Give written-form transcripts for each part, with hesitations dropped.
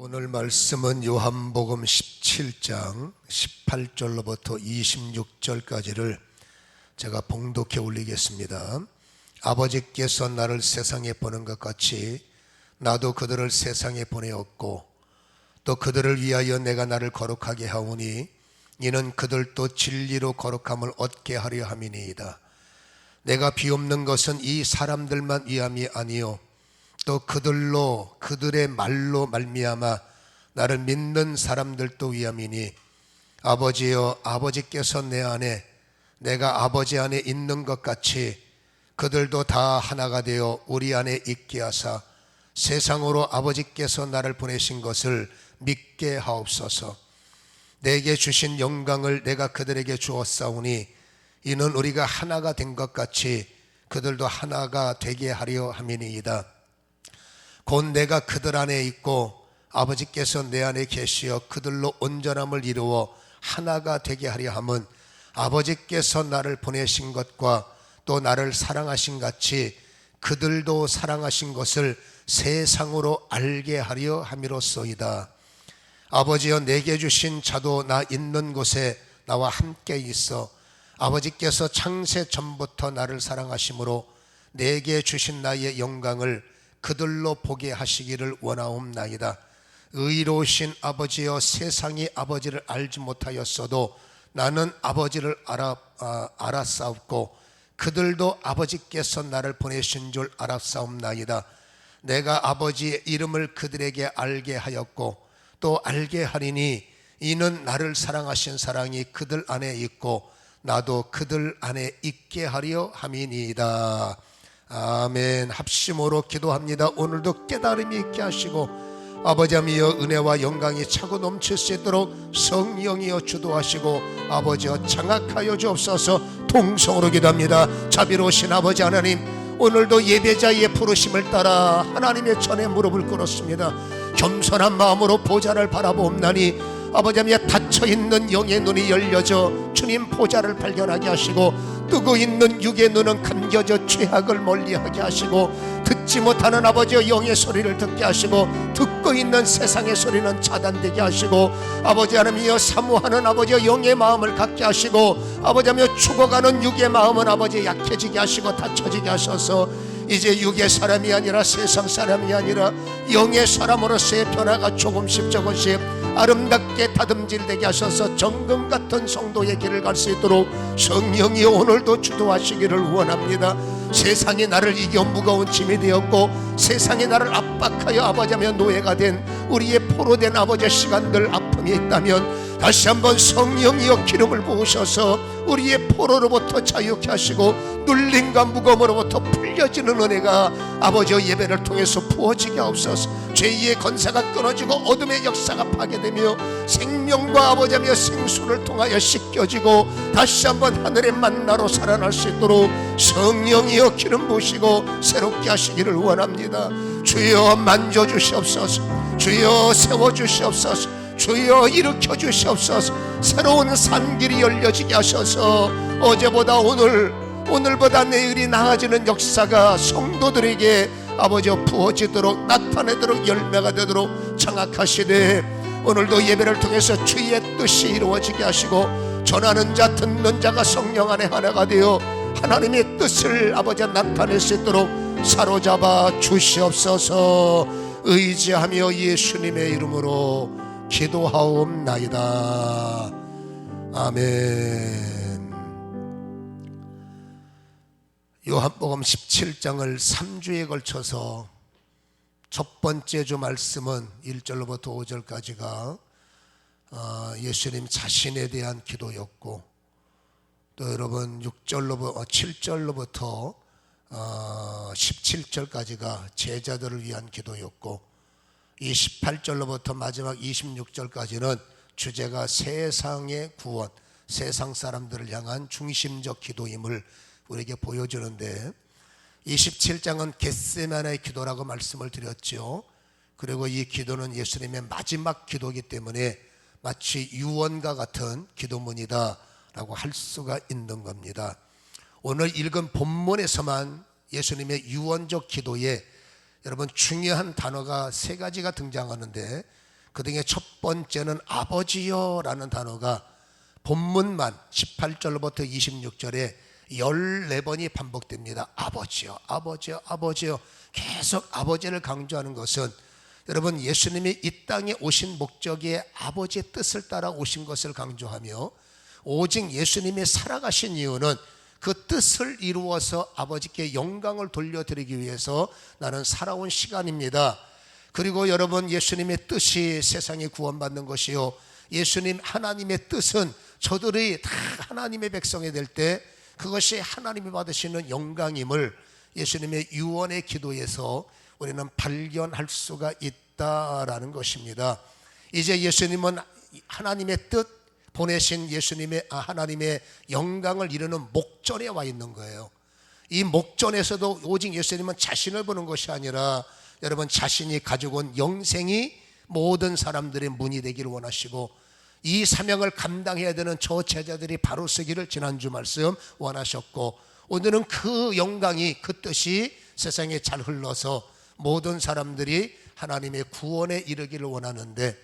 오늘 말씀은 요한복음 17장 18절로부터 26절까지를 제가 봉독해 올리겠습니다. 아버지께서 나를 세상에 보낸 것 같이 나도 그들을 세상에 보내었고 또 그들을 위하여 내가 나를 거룩하게 하오니 이는 그들도 진리로 거룩함을 얻게 하려 함이니이다. 내가 비옵는 것은 이 사람들만 위함이 아니요 또 그들의 말로 말미암아 나를 믿는 사람들도 위함이니 아버지여, 아버지께서 내 안에 내가 아버지 안에 있는 것 같이 그들도 다 하나가 되어 우리 안에 있게 하사 세상으로 아버지께서 나를 보내신 것을 믿게 하옵소서. 내게 주신 영광을 내가 그들에게 주었사오니 이는 우리가 하나가 된 것 같이 그들도 하나가 되게 하려 함이니이다. 곧 내가 그들 안에 있고 아버지께서 내 안에 계시어 그들로 온전함을 이루어 하나가 되게 하려 함은 아버지께서 나를 보내신 것과 또 나를 사랑하신 같이 그들도 사랑하신 것을 세상으로 알게 하려 함이로소이다. 아버지여, 내게 주신 자도 나 있는 곳에 나와 함께 있어 아버지께서 창세 전부터 나를 사랑하심으로 내게 주신 나의 영광을 그들로 보게 하시기를 원하옵나이다. 의로우신 아버지여, 세상이 아버지를 알지 못하였어도 나는 아버지를 알았사옵고 그들도 아버지께서 나를 보내신 줄 알았사옵나이다. 내가 아버지의 이름을 그들에게 알게 하였고 또 알게 하리니 이는 나를 사랑하신 사랑이 그들 안에 있고 나도 그들 안에 있게 하려 함이니이다. 아멘. 합심으로 기도합니다. 오늘도 깨달음이 있게 하시고 아버지여, 은혜와 영광이 차고 넘칠 수 있도록 성령이여 주도하시고 아버지여 장악하여 주옵소서. 통성으로 기도합니다. 자비로우신 아버지 하나님, 오늘도 예배자의 부르심을 따라 하나님의 전에 무릎을 꿇었습니다. 겸손한 마음으로 보좌를 바라보옵나니 아버지여, 닫혀있는 영의 눈이 열려져 주님 보좌를 발견하게 하시고 뜨고 있는 육의 눈은 감겨져 죄악을 멀리하게 하시고 듣지 못하는 아버지여 영의 소리를 듣게 하시고 듣고 있는 세상의 소리는 차단되게 하시고 아버지 하나님이여 사모하는 아버지여 영의 마음을 갖게 하시고 아버지여 죽어가는 육의 마음은 아버지 약해지게 하시고 닫혀지게 하셔서 이제 육의 사람이 아니라 세상 사람이 아니라 영의 사람으로서의 변화가 조금씩 아름답게 다듬질되게 하셔서 정금 같은 성도의 길을 갈 수 있도록 성령이 오늘도 주도하시기를 원합니다. 세상이 나를 이겨 무거운 짐이 되었고 세상이 나를 압박하여 아버지하며 노예가 된 우리의 포로된 아버지의 시간들 아픔이 있다면 다시 한번 성령이여 기름을 부으셔서 우리의 포로로부터 자유케 하시고 눌림과 무거움으로부터 풀려지는 은혜가 아버지의 예배를 통해서 부어지게 하옵소서. 죄의 권세가 끊어지고 어둠의 역사가 파괴되며 생명과 아버지하며 생수를 통하여 씻겨지고 다시 한번 하늘의 만나로 살아날 수 있도록 성령이여 기름 부으시고 새롭게 하시기를 원합니다. 주여 만져주시옵소서. 주여 세워주시옵소서. 주여 일으켜 주시옵소서. 새로운 산길이 열려지게 하셔서 어제보다 오늘보다 내일이 나아지는 역사가 성도들에게 아버지 부어지도록 나타내도록 열매가 되도록 장악하시되 오늘도 예배를 통해서 주의 뜻이 이루어지게 하시고 전하는 자 듣는 자가 성령 안에 하나가 되어 하나님의 뜻을 아버지 나타낼 수 있도록 사로잡아 주시옵소서. 의지하며 예수님의 이름으로 기도하옵나이다. 아멘. 요한복음 17장을 3주에 걸쳐서 첫 번째 주 말씀은 1절로부터 5절까지가 예수님 자신에 대한 기도였고 또 여러분 7절로부터 17절까지가 제자들을 위한 기도였고 28절로부터 마지막 26절까지는 주제가 세상의 구원, 세상 사람들을 향한 중심적 기도임을 우리에게 보여주는데 27장은 겟세마네의 기도라고 말씀을 드렸죠. 그리고 이 기도는 예수님의 마지막 기도이기 때문에 마치 유언과 같은 기도문이다라고 할 수가 있는 겁니다. 오늘 읽은 본문에서만 예수님의 유언적 기도에 여러분 중요한 단어가 세 가지가 등장하는데 그 중에 첫 번째는 아버지여라는 단어가 본문만 18절부터 26절에 14번이 반복됩니다. 아버지요, 아버지요, 아버지요. 계속 아버지를 강조하는 것은 여러분, 예수님이 이 땅에 오신 목적이 아버지의 뜻을 따라 오신 것을 강조하며, 오직 예수님이 살아가신 이유는 그 뜻을 이루어서 아버지께 영광을 돌려드리기 위해서 나는 살아온 시간입니다. 그리고 여러분, 예수님의 뜻이 세상에 구원받는 것이요, 예수님 하나님의 뜻은 저들이 다 하나님의 백성이 될 때 그것이 하나님이 받으시는 영광임을 예수님의 유언의 기도에서 우리는 발견할 수가 있다라는 것입니다. 이제 예수님은 하나님의 뜻, 보내신 예수님의 하나님의 영광을 이루는 목전에 와 있는 거예요. 이 목전에서도 오직 예수님은 자신을 보는 것이 아니라 여러분, 자신이 가지고 온 영생이 모든 사람들의 문이 되기를 원하시고, 이 사명을 감당해야 되는 저 제자들이 바로 서기를 지난주 말씀 원하셨고, 오늘은 그 영광이, 그 뜻이 세상에 잘 흘러서 모든 사람들이 하나님의 구원에 이르기를 원하는데,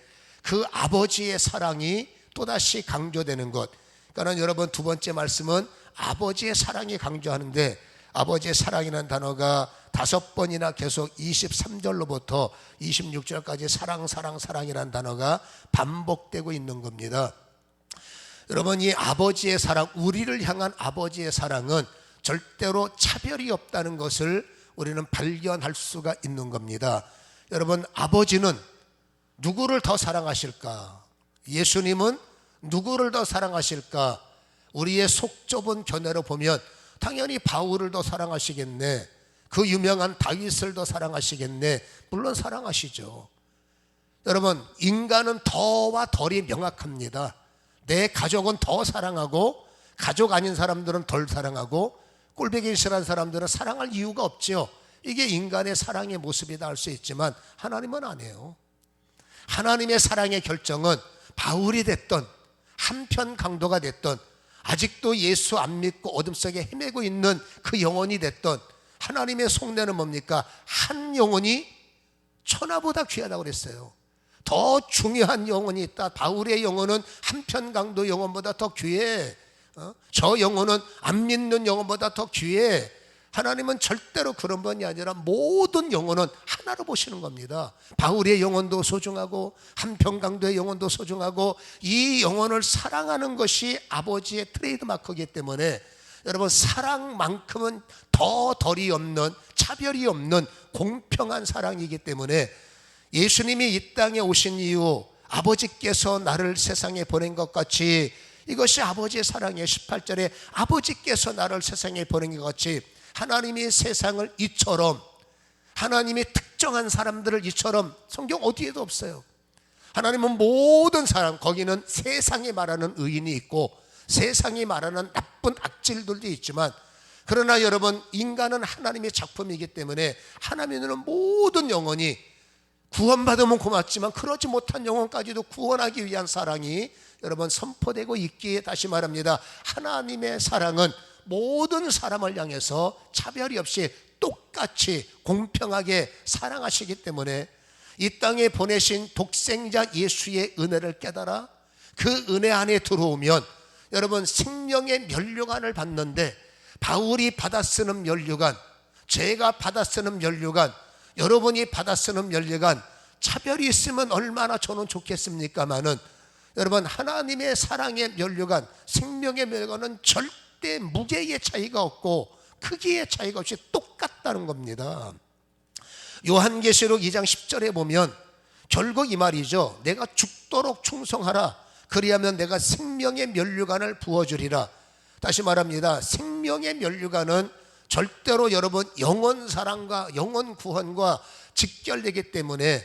그 아버지의 사랑이 또다시 강조되는 것. 그러니까 여러분, 두 번째 말씀은 아버지의 사랑이 강조하는데, 아버지의 사랑이라는 단어가 5번이나 계속 23절로부터 26절까지 사랑, 사랑, 사랑이라는 단어가 반복되고 있는 겁니다. 여러분, 이 아버지의 사랑, 우리를 향한 아버지의 사랑은 절대로 차별이 없다는 것을 우리는 발견할 수가 있는 겁니다. 여러분, 아버지는 누구를 더 사랑하실까? 예수님은 누구를 더 사랑하실까? 우리의 속 좁은 견해로 보면 당연히 바울을 더 사랑하시겠네, 그 유명한 다윗을 더 사랑하시겠네. 물론 사랑하시죠. 여러분, 인간은 더와 덜이 명확합니다. 내 가족은 더 사랑하고 가족 아닌 사람들은 덜 사랑하고 꼴보기 싫어하는 사람들은 사랑할 이유가 없죠. 이게 인간의 사랑의 모습이다 할 수 있지만 하나님은 아니에요. 하나님의 사랑의 결정은 바울이 됐던, 한편 강도가 됐던, 아직도 예수 안 믿고 어둠 속에 헤매고 있는 그 영혼이 됐던, 하나님의 속내는 뭡니까? 한 영혼이 천하보다 귀하다고 그랬어요. 더 중요한 영혼이 있다. 바울의 영혼은 한편 강도 영혼보다 더 귀해. 저 영혼은 안 믿는 영혼보다 더 귀해. 하나님은 절대로 그런 분이 아니라 모든 영혼은 하나로 보시는 겁니다. 바울의 영혼도 소중하고 한편 강도의 영혼도 소중하고, 이 영혼을 사랑하는 것이 아버지의 트레이드마크이기 때문에 여러분, 사랑만큼은 더 덜이 없는, 차별이 없는 공평한 사랑이기 때문에 예수님이 이 땅에 오신 이유, 아버지께서 나를 세상에 보낸 것 같이, 이것이 아버지의 사랑이에요. 18절에 아버지께서 나를 세상에 보낸 것 같이, 하나님이 세상을 이처럼, 하나님이 특정한 사람들을 이처럼, 성경 어디에도 없어요. 하나님은 모든 사람, 거기는 세상이 말하는 의인이 있고 세상이 말하는 나쁜 악질들도 있지만, 그러나 여러분, 인간은 하나님의 작품이기 때문에 하나님은 모든 영혼이 구원받으면 고맙지만 그러지 못한 영혼까지도 구원하기 위한 사랑이 여러분 선포되고 있기에, 다시 말합니다, 하나님의 사랑은 모든 사람을 향해서 차별이 없이 똑같이 공평하게 사랑하시기 때문에 이 땅에 보내신 독생자 예수의 은혜를 깨달아 그 은혜 안에 들어오면 여러분, 생명의 면류관을 받는데, 바울이 받아 쓰는 면류관, 제가 받아 쓰는 면류관, 여러분이 받아 쓰는 면류관, 차별이 있으면 얼마나 저는 좋겠습니까마는 여러분, 하나님의 사랑의 면류관, 생명의 면류관은 절대 무게의 차이가 없고 크기의 차이가 없이 똑같다는 겁니다. 요한계시록 2장 10절에 보면 결국 이 말이죠. 내가 죽도록 충성하라, 그리하면 내가 생명의 면류관을 부어주리라. 다시 말합니다, 생명의 면류관은 절대로 여러분 영원 사랑과 영원 구원과 직결되기 때문에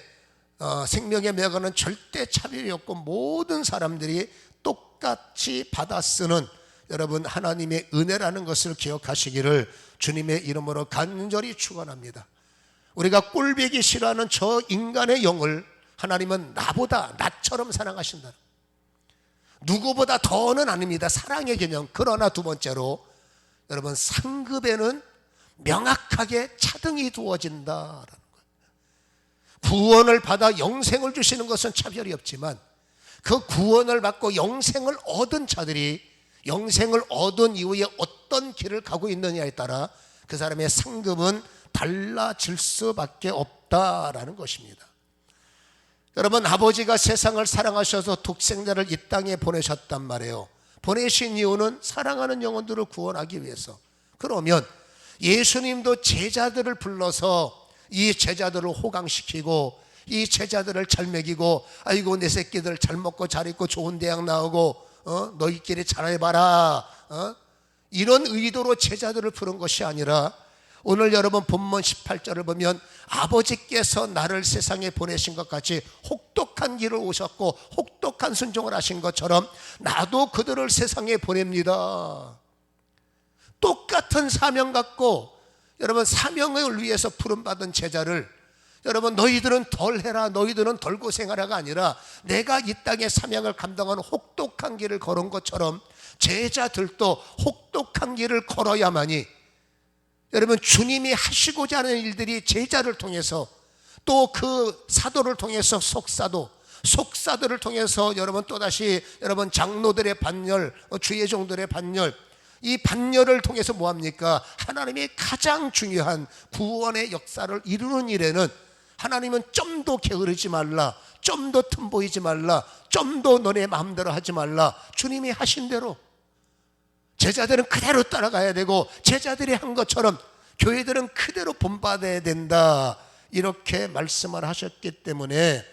생명의 면류관은 절대 차별이 없고 모든 사람들이 똑같이 받아 쓰는 여러분 하나님의 은혜라는 것을 기억하시기를 주님의 이름으로 간절히 축원합니다. 우리가 꼴보기 싫어하는 저 인간의 영을 하나님은 나처럼 사랑하신다. 누구보다 더는 아닙니다. 사랑의 개념. 그러나 두 번째로 여러분, 상급에는 명확하게 차등이 두어진다라는 거예요. 구원을 받아 영생을 주시는 것은 차별이 없지만 그 구원을 받고 영생을 얻은 자들이 영생을 얻은 이후에 어떤 길을 가고 있느냐에 따라 그 사람의 상급은 달라질 수밖에 없다라는 것입니다. 여러분, 아버지가 세상을 사랑하셔서 독생자를 이 땅에 보내셨단 말이에요. 보내신 이유는 사랑하는 영혼들을 구원하기 위해서. 그러면 예수님도 제자들을 불러서 이 제자들을 호강시키고 이 제자들을 잘 먹이고, 아이고 내 새끼들 잘 먹고 잘 입고 좋은 대학 나오고 너희끼리 잘해봐라, 이런 의도로 제자들을 부른 것이 아니라 오늘 여러분 본문 18절을 보면 아버지께서 나를 세상에 보내신 것 같이 혹독한 길을 오셨고 혹독한 순종을 하신 것처럼 나도 그들을 세상에 보냅니다. 똑같은 사명 갖고 여러분 사명을 위해서 부름받은 제자를 여러분 너희들은 덜 해라, 너희들은 덜 고생하라가 아니라 내가 이 땅의 사명을 감당하는 혹독한 길을 걸은 것처럼 제자들도 혹독한 길을 걸어야만이 여러분 주님이 하시고자 하는 일들이 제자를 통해서 또 그 사도를 통해서 속사들을 통해서 여러분 또다시 여러분 장로들의 반열, 주의 종들의 반열, 이 반열을 통해서 뭐합니까? 하나님이 가장 중요한 구원의 역사를 이루는 일에는 하나님은 좀 더 게으르지 말라, 좀 더 틈보이지 말라, 좀 더 너네 마음대로 하지 말라. 주님이 하신 대로 제자들은 그대로 따라가야 되고 제자들이 한 것처럼 교회들은 그대로 본받아야 된다, 이렇게 말씀을 하셨기 때문에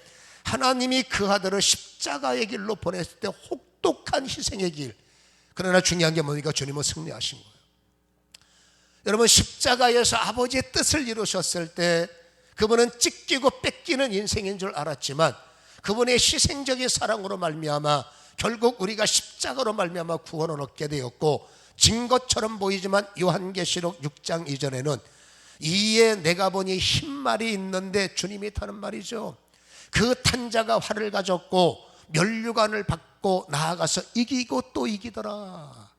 하나님이 그 아들을 십자가의 길로 보냈을 때 혹독한 희생의 길, 그러나 중요한 게 뭡니까? 주님은 승리하신 거예요. 여러분 십자가에서 아버지의 뜻을 이루셨을 때 그분은 찢기고 뺏기는 인생인 줄 알았지만 그분의 희생적인 사랑으로 말미암아 결국 우리가 십자가로 말미암아 구원을 얻게 되었고, 진 것처럼 보이지만 요한계시록 6장 이전에는 이에 내가 보니 흰 말이 있는데 주님이 타는 말이죠. 그 탄 자가 활을 가졌고 면류관을 받고 나아가서 이기고 또 이기더라.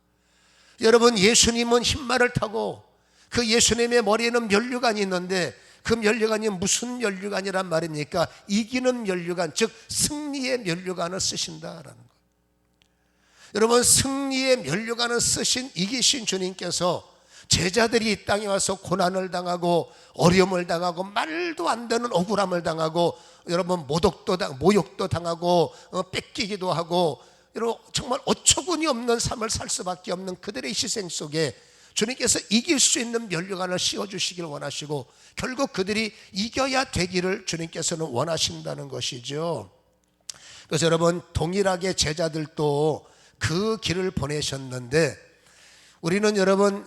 여러분 예수님은 흰 말을 타고 그 예수님의 머리에는 면류관이 있는데 그 면류관이 무슨 면류관이란 말입니까? 이기는 면류관, 즉 승리의 면류관을 쓰신다라는 것. 여러분 승리의 면류관을 쓰신 이기신 주님께서 제자들이 이 땅에 와서 고난을 당하고 어려움을 당하고 말도 안 되는 억울함을 당하고 여러분 모욕도 당하고 뺏기기도 하고 여러분 정말 어처구니 없는 삶을 살 수밖에 없는 그들의 희생 속에 주님께서 이길 수 있는 면류관을 씌워주시길 원하시고 결국 그들이 이겨야 되기를 주님께서는 원하신다는 것이죠. 그래서 여러분 동일하게 제자들도 그 길을 보내셨는데 우리는 여러분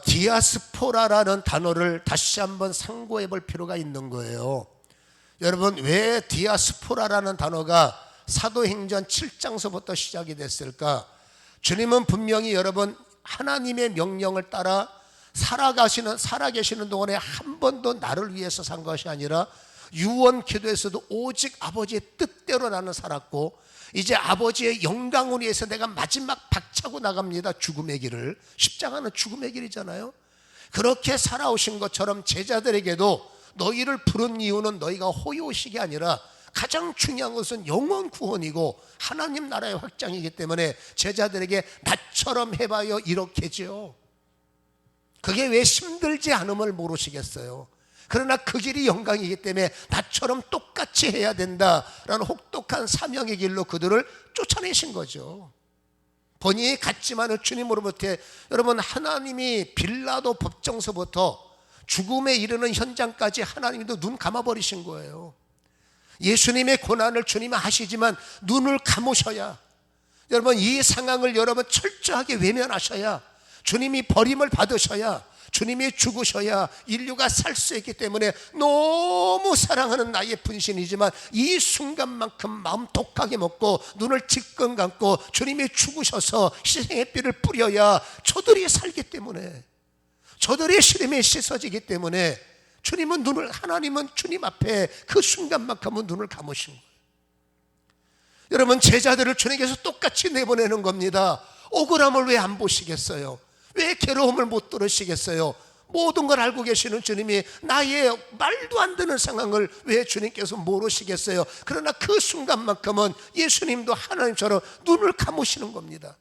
디아스포라라는 단어를 다시 한번 상고해 볼 필요가 있는 거예요. 여러분 왜 디아스포라라는 단어가 사도행전 7장서부터 시작이 됐을까? 주님은 분명히 여러분 하나님의 명령을 따라 살아계시는 동안에 한 번도 나를 위해서 산 것이 아니라 유언 기도에서도 오직 아버지의 뜻대로 나는 살았고 이제 아버지의 영광을 위해서 내가 마지막 박차고 나갑니다. 죽음의 길을. 십자가는 죽음의 길이잖아요. 그렇게 살아오신 것처럼 제자들에게도 너희를 부른 이유는 너희가 호요식이 아니라 가장 중요한 것은 영원 구원이고 하나님 나라의 확장이기 때문에 제자들에게 나처럼 해봐요 이렇게죠. 그게 왜 힘들지 않음을 모르시겠어요. 그러나 그 길이 영광이기 때문에 나처럼 똑같이 해야 된다라는 혹독한 사명의 길로 그들을 쫓아내신 거죠. 본인이 같지만은 주님으로부터 여러분 하나님이 빌라도 법정서부터 죽음에 이르는 현장까지 하나님도 눈 감아버리신 거예요. 예수님의 고난을 주님은 하시지만 눈을 감으셔야 여러분 이 상황을 여러분 철저하게 외면하셔야 주님이 버림을 받으셔야 주님이 죽으셔야 인류가 살 수 있기 때문에 너무 사랑하는 나의 분신이지만 이 순간만큼 마음 독하게 먹고 눈을 지끈 감고 주님이 죽으셔서 희생의 피를 뿌려야 저들이 살기 때문에 저들의 시름이 씻어지기 때문에 하나님은 주님 앞에 그 순간만큼은 눈을 감으신 거예요. 여러분 제자들을 주님께서 똑같이 내보내는 겁니다. 억울함을 왜 안 보시겠어요? 왜 괴로움을 못 들으시겠어요? 모든 걸 알고 계시는 주님이 나의 말도 안 되는 상황을 왜 주님께서 모르시겠어요? 그러나 그 순간만큼은 예수님도 하나님처럼 눈을 감으시는 겁니다.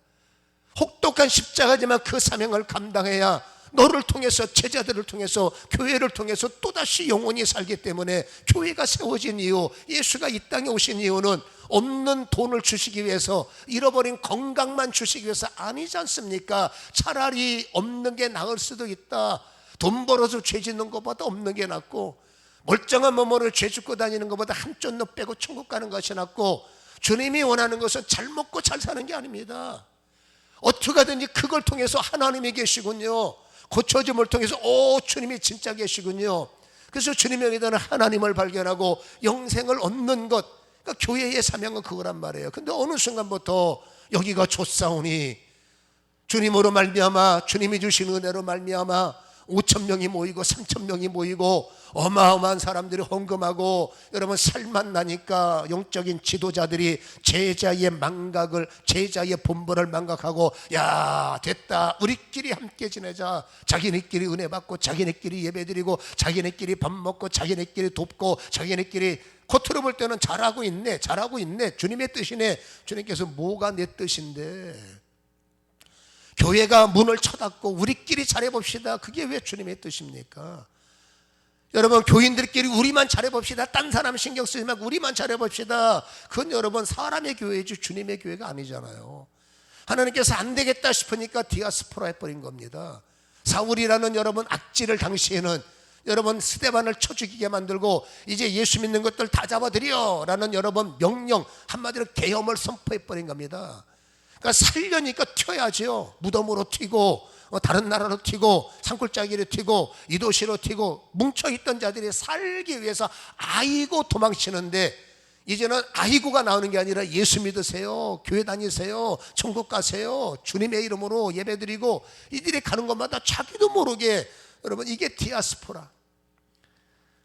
혹독한 십자가지만 그 사명을 감당해야 너를 통해서, 제자들을 통해서, 교회를 통해서 또다시 영원히 살기 때문에 교회가 세워진 이유, 예수가 이 땅에 오신 이유는 없는 돈을 주시기 위해서, 잃어버린 건강만 주시기 위해서 아니지 않습니까? 차라리 없는 게 나을 수도 있다. 돈 벌어서 죄 짓는 것보다 없는 게 낫고, 멀쩡한 몸으로 죄 짓고 다니는 것보다 한쪽 눈 빼고 천국 가는 것이 낫고, 주님이 원하는 것은 잘 먹고 잘 사는 게 아닙니다. 어떻게 하든지 그걸 통해서 하나님이 계시군요. 고쳐짐을 통해서 주님이 진짜 계시군요. 그래서 주님에 대한 하나님을 발견하고 영생을 얻는 것, 그러니까 교회의 사명은 그거란 말이에요. 근데 어느 순간부터 여기가 좁사오니 주님으로 말미암아, 주님이 주신 은혜로 말미암아 5,000명이 모이고 3,000명이 모이고 어마어마한 사람들이 헌금하고, 여러분 살만 나니까 영적인 지도자들이 제자의 망각을, 제자의 본분을 망각하고, 야 됐다, 우리끼리 함께 지내자. 자기네끼리 은혜 받고, 자기네끼리 예배드리고, 자기네끼리 밥 먹고, 자기네끼리 돕고, 자기네끼리 겉으로 볼 때는 잘하고 있네, 잘하고 있네, 주님의 뜻이네. 주님께서 뭐가 내 뜻인데? 교회가 문을 쳐닫고 우리끼리 잘해봅시다, 그게 왜 주님의 뜻입니까? 여러분, 교인들끼리 우리만 잘해봅시다, 딴 사람 신경 쓰지 말고 우리만 잘해봅시다, 그건 여러분 사람의 교회지 주님의 교회가 아니잖아요. 하나님께서 안 되겠다 싶으니까 디아스포라 해버린 겁니다. 사울이라는 여러분 악질을 당시에는 여러분 스데반을 쳐 죽이게 만들고, 이제 예수 믿는 것들 다 잡아들여 라는 여러분 명령, 한마디로 계엄을 선포해버린 겁니다. 그러니까 살려니까 튀어야죠. 무덤으로 튀고, 다른 나라로 튀고, 산골짜기로 튀고, 이도시로 튀고, 뭉쳐있던 자들이 살기 위해서 아이고 도망치는데, 이제는 아이고가 나오는 게 아니라 예수 믿으세요, 교회 다니세요, 천국 가세요, 주님의 이름으로 예배드리고, 이들이 가는 곳마다 자기도 모르게, 여러분 이게 디아스포라.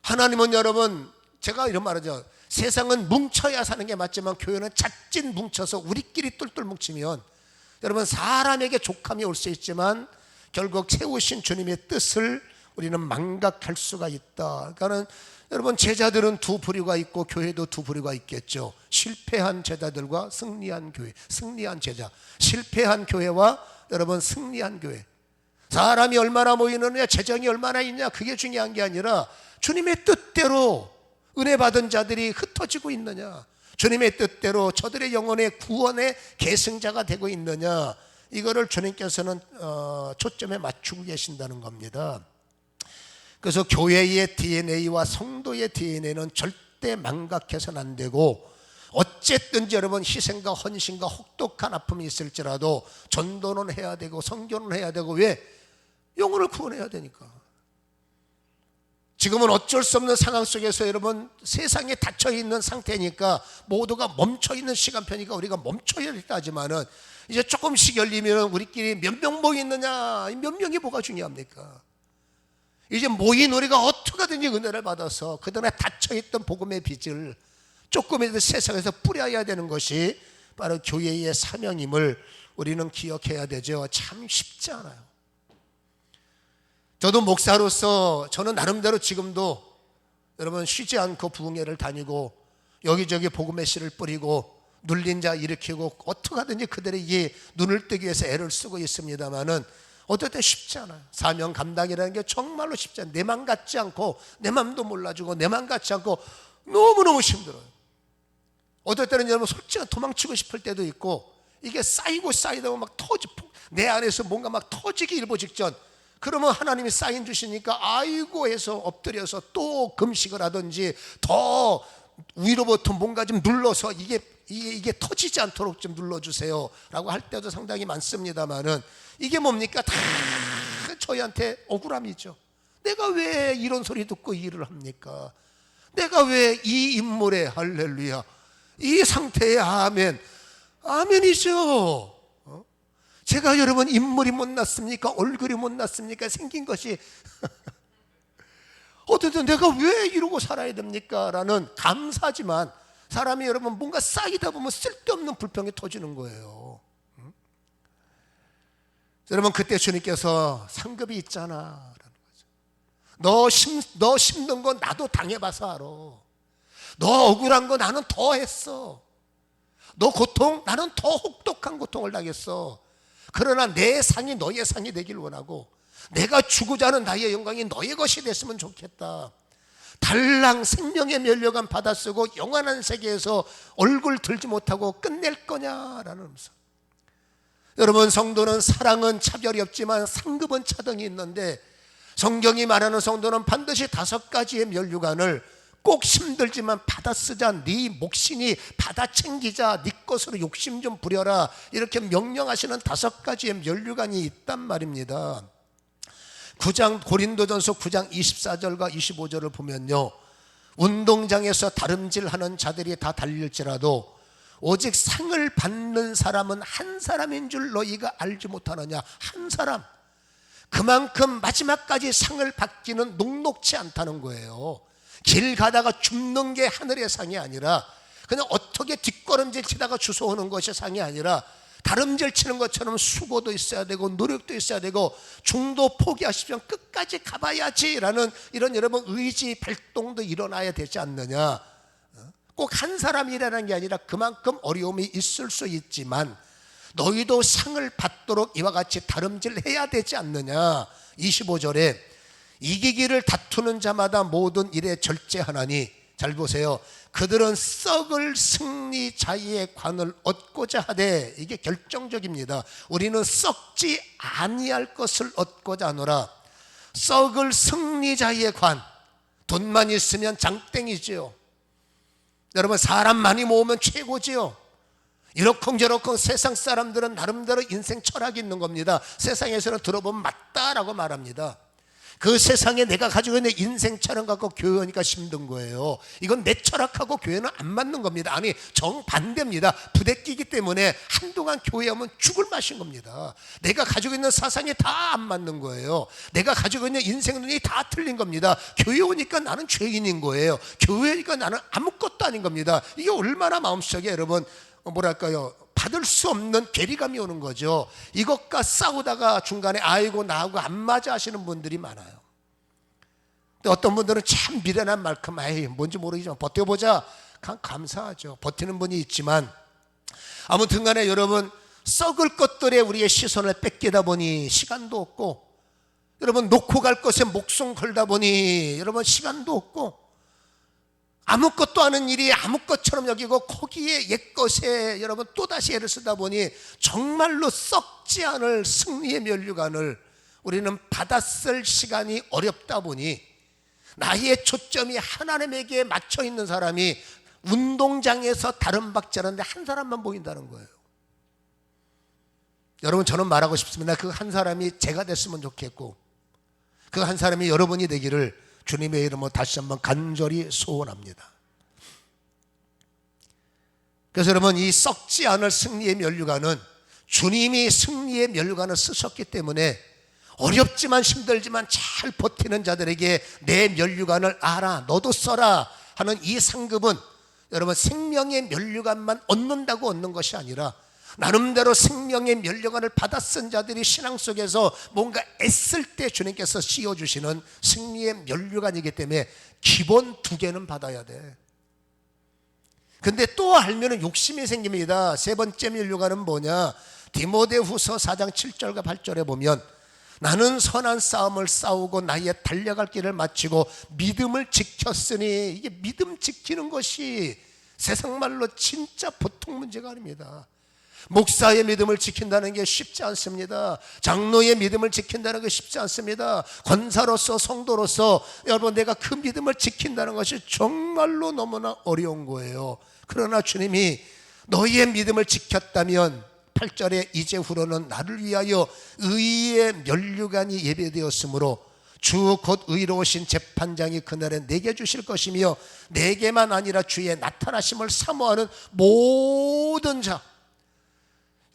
하나님은 여러분, 제가 이런 말하죠. 세상은 뭉쳐야 사는 게 맞지만 교회는 자칫 뭉쳐서 우리끼리 똘똘 뭉치면 여러분 사람에게 족함이 올 수 있지만 결국 세우신 주님의 뜻을 우리는 망각할 수가 있다. 그러니까는 여러분 제자들은 두 부류가 있고 교회도 두 부류가 있겠죠. 실패한 제자들과 승리한 교회, 승리한 제자. 실패한 교회와 여러분 승리한 교회. 사람이 얼마나 모이느냐, 재정이 얼마나 있냐, 그게 중요한 게 아니라 주님의 뜻대로 은혜 받은 자들이 흩어지고 있느냐, 주님의 뜻대로 저들의 영혼의 구원의 계승자가 되고 있느냐, 이거를 주님께서는 초점에 맞추고 계신다는 겁니다. 그래서 교회의 DNA와 성도의 DNA는 절대 망각해서는 안 되고, 어쨌든지 여러분 희생과 헌신과 혹독한 아픔이 있을지라도 전도는 해야 되고 선교는 해야 되고, 왜? 영혼을 구원해야 되니까. 지금은 어쩔 수 없는 상황 속에서 여러분 세상에 닫혀있는 상태니까 모두가 멈춰있는 시간표니까 우리가 멈춰야 하지만은, 이제 조금씩 열리면 우리끼리 몇 명 모이느냐, 몇 명이 뭐가 중요합니까? 이제 모인 우리가 어떻게든지 은혜를 받아서 그동안에 닫혀있던 복음의 빚을 조금이라도 세상에서 뿌려야 되는 것이 바로 교회의 사명임을 우리는 기억해야 되죠. 참 쉽지 않아요. 저도 목사로서 저는 나름대로 지금도 여러분 쉬지 않고 부흥회를 다니고 여기저기 복음의 씨를 뿌리고 눌린 자 일으키고 어떻게 하든지 그들에게 눈을 뜨기 위해서 애를 쓰고 있습니다만은 어떨 때 쉽지 않아요. 사명 감당이라는 게 정말로 쉽지 않아요. 내 맘 같지 않고, 내 맘도 몰라주고, 내 맘 같지 않고 너무너무 힘들어요. 어떨 때는 여러분 솔직히 도망치고 싶을 때도 있고, 이게 쌓이고 쌓이다 보면 막 내 안에서 뭔가 막 터지기 일보 직전, 그러면 하나님이 사인 주시니까 아이고 해서 엎드려서 또 금식을 하든지 더 위로부터 뭔가 좀 눌러서 이게 터지지 않도록 좀 눌러주세요 라고 할 때도 상당히 많습니다만은, 이게 뭡니까? 다 저희한테 억울함이죠. 내가 왜 이런 소리 듣고 이 일을 합니까? 내가 왜 이 인물에 할렐루야, 이 상태에 아멘, 아멘이죠. 제가 여러분 인물이 못났습니까? 얼굴이 못났습니까? 생긴 것이 어쨌든 내가 왜 이러고 살아야 됩니까? 라는 감사지만, 사람이 여러분 뭔가 쌓이다 보면 쓸데없는 불평이 터지는 거예요. 여러분 그때 주님께서 상급이 있잖아 라는 거죠. 너 힘든 거 나도 당해봐서 알아. 너 억울한 거 나는 더 했어. 너 고통 나는 더 혹독한 고통을 당했어. 그러나 내 상이 너의 상이 되길 원하고 내가 주고자 하는 나의 영광이 너의 것이 됐으면 좋겠다. 달랑 생명의 면류관 받아 쓰고 영원한 세계에서 얼굴 들지 못하고 끝낼 거냐라는 음성. 여러분, 성도는 사랑은 차별이 없지만 상급은 차등이 있는데 성경이 말하는 성도는 반드시 5가지의 면류관을 꼭 힘들지만 받아 쓰자. 네 몫이니 받아 챙기자. 네 것으로 욕심 좀 부려라. 이렇게 명령하시는 5가지의 면류관이 있단 말입니다. 고린도전서 9장 24절과 25절을 보면요, 운동장에서 다름질하는 자들이 다 달릴지라도 오직 상을 받는 사람은 한 사람인 줄 너희가 알지 못하느냐. 한 사람. 그만큼 마지막까지 상을 받기는 녹록지 않다는 거예요. 길 가다가 줍는 게 하늘의 상이 아니라 그냥 어떻게 뒷걸음질 치다가 주워오는 것이 상이 아니라 다름질 치는 것처럼 수고도 있어야 되고 노력도 있어야 되고 중도 포기하시면 끝까지 가봐야지라는 이런 여러분 의지 발동도 일어나야 되지 않느냐. 꼭 한 사람이라는 게 아니라 그만큼 어려움이 있을 수 있지만 너희도 상을 받도록 이와 같이 다름질해야 되지 않느냐. 25절에 이기기를 다투는 자마다 모든 일에 절제하나니, 잘 보세요, 그들은 썩을 승리자의 관을 얻고자 하되, 이게 결정적입니다. 우리는 썩지 아니할 것을 얻고자 하노라. 썩을 승리자의 관. 돈만 있으면 장땡이지요. 여러분, 사람 많이 모으면 최고지요. 이러쿵저러쿵 세상 사람들은 나름대로 인생 철학이 있는 겁니다. 세상에서는 들어보면 맞다라고 말합니다. 그 세상에 내가 가지고 있는 인생 철학 갖고 교회 오니까 힘든 거예요. 이건 내 철학하고 교회는 안 맞는 겁니다. 아니, 정반대입니다. 부대끼기 때문에 한동안 교회 오면 죽을 맛인 겁니다. 내가 가지고 있는 사상이 다 안 맞는 거예요. 내가 가지고 있는 인생 눈이 다 틀린 겁니다. 교회 오니까 나는 죄인인 거예요. 교회 오니까 나는 아무것도 아닌 겁니다. 이게 얼마나 마음속에 여러분 뭐랄까요, 받을 수 없는 괴리감이 오는 거죠. 이것과 싸우다가 중간에 아이고 나하고 안 맞아 하시는 분들이 많아요. 근데 어떤 분들은 참 미련한 말큼 아이 뭔지 모르겠지만 버텨보자, 감사하죠. 버티는 분이 있지만 아무튼 간에 여러분, 썩을 것들에 우리의 시선을 뺏기다 보니 시간도 없고, 여러분 놓고 갈 것에 목숨 걸다 보니 여러분 시간도 없고, 아무것도 아는 일이 아무것처럼 여기고 거기에 옛것에 여러분 또다시 애를 쓰다 보니 정말로 썩지 않을 승리의 면류관을 우리는 받았을 시간이 어렵다 보니 나의 초점이 하나님에게 맞춰 있는 사람이 운동장에서 다른 박자는데 한 사람만 보인다는 거예요. 여러분, 저는 말하고 싶습니다. 그 한 사람이 제가 됐으면 좋겠고 그 한 사람이 여러분이 되기를 주님의 이름으로 다시 한번 간절히 소원합니다. 그래서 여러분, 이 썩지 않을 승리의 면류관은 주님이 승리의 면류관을 쓰셨기 때문에 어렵지만 힘들지만 잘 버티는 자들에게 내 면류관을 알아, 너도 써라 하는 이 상급은 여러분 생명의 면류관만 얻는다고 얻는 것이 아니라 나름대로 생명의 면류관을 받아 쓴 자들이 신앙 속에서 뭔가 애쓸 때 주님께서 씌워주시는 승리의 면류관이기 때문에 기본 2개는 받아야 돼. 근데 또 알면은 욕심이 생깁니다. 3번째 면류관은 뭐냐? 디모데후서 4장 7절과 8절에 보면 나는 선한 싸움을 싸우고 나의 달려갈 길을 마치고 믿음을 지켰으니, 이게 믿음 지키는 것이 세상 말로 진짜 보통 문제가 아닙니다. 목사의 믿음을 지킨다는 게 쉽지 않습니다. 장로의 믿음을 지킨다는 게 쉽지 않습니다. 권사로서 성도로서 여러분 내가 그 믿음을 지킨다는 것이 정말로 너무나 어려운 거예요. 그러나 주님이 너희의 믿음을 지켰다면 8절에 이제후로는 나를 위하여 의의 면류관이 예배되었으므로 주 곧 의로우신 재판장이 그날에 내게 주실 것이며 내게만 아니라 주의 나타나심을 사모하는 모든 자,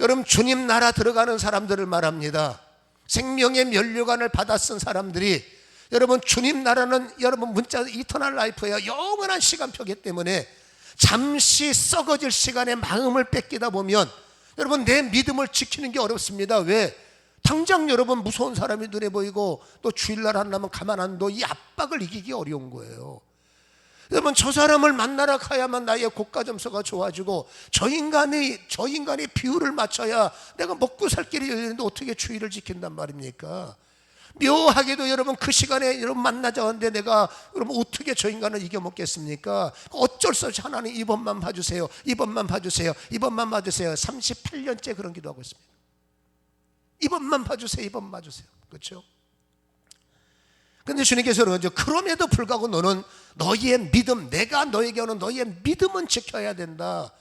여러분 주님 나라 들어가는 사람들을 말합니다. 생명의 면류관을 받아 쓴 사람들이, 여러분 주님 나라는 여러분 문자 이터널 라이프예요. 영원한 시간표기 때문에 잠시 썩어질 시간에 마음을 뺏기다 보면 여러분 내 믿음을 지키는 게 어렵습니다. 왜? 당장 여러분 무서운 사람이 눈에 보이고 또 주일날 한다면 가만 안 둬. 이 압박을 이기기 어려운 거예요. 여러분 저 사람을 만나러 가야만 나의 고가 점수가 좋아지고 저 인간의 비율을 맞춰야 내가 먹고 살 길이 열리는데 어떻게 주의를 지킨단 말입니까? 묘하게도 여러분 그 시간에 여러분 만나자 하는데 내가 여러분 어떻게 저 인간을 이겨먹겠습니까? 어쩔 수 없이 하나님 이번만 봐주세요. 이번만 봐주세요. 이번만 봐주세요. 38년째 그런 기도하고 있습니다. 이번만 봐주세요. 이번만 봐주세요. 그렇죠? 근데 주님께서 그러죠. 그럼에도 불구하고 너는 너희의 믿음, 내가 너에게 오는 너희의 믿음은 지켜야 된다.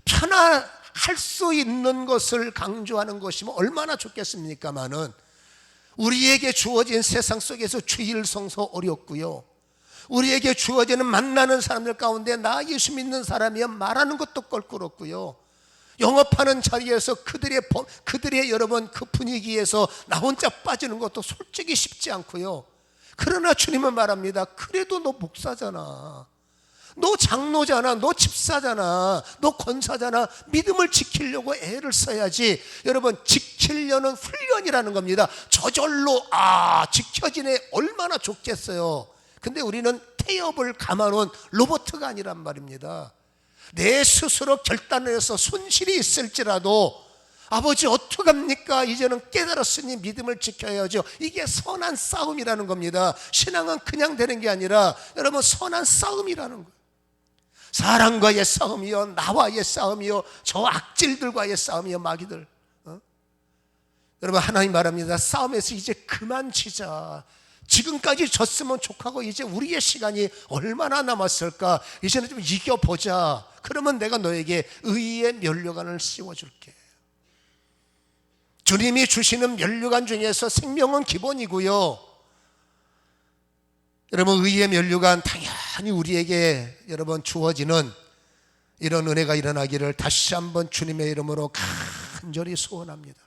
편안할 수 있는 것을 강조하는 것이면 얼마나 좋겠습니까마는 우리에게 주어진 세상 속에서 주일 성소 어렵고요. 우리에게 주어지는 만나는 사람들 가운데 나 예수 믿는 사람이야 말하는 것도 껄끄럽고요. 영업하는 자리에서 그들의 여러분 그 분위기에서 나 혼자 빠지는 것도 솔직히 쉽지 않고요. 그러나 주님은 말합니다. 그래도 너 목사잖아, 너 장로잖아, 너 집사잖아, 너 권사잖아. 믿음을 지키려고 애를 써야지. 여러분 지키려는 훈련이라는 겁니다. 저절로 지켜지네 얼마나 좋겠어요. 근데 우리는 태엽을 감아놓은 로봇가 아니란 말입니다. 내 스스로 결단을 해서 손실이 있을지라도 아버지 어떡합니까? 이제는 깨달았으니 믿음을 지켜야죠. 이게 선한 싸움이라는 겁니다. 신앙은 그냥 되는 게 아니라 여러분 선한 싸움이라는 거예요. 사람과의 싸움이요, 나와의 싸움이요, 저 악질들과의 싸움이요, 마귀들. 여러분 하나님 말합니다. 싸움에서 이제 그만 치자. 지금까지 졌으면 족하고 이제 우리의 시간이 얼마나 남았을까? 이제는 좀 이겨보자. 그러면 내가 너에게 의의 면류관을 씌워줄게. 주님이 주시는 면류관 중에서 생명은 기본이고요. 여러분 의의 면류관 당연히 우리에게 여러분 주어지는 이런 은혜가 일어나기를 다시 한번 주님의 이름으로 간절히 소원합니다.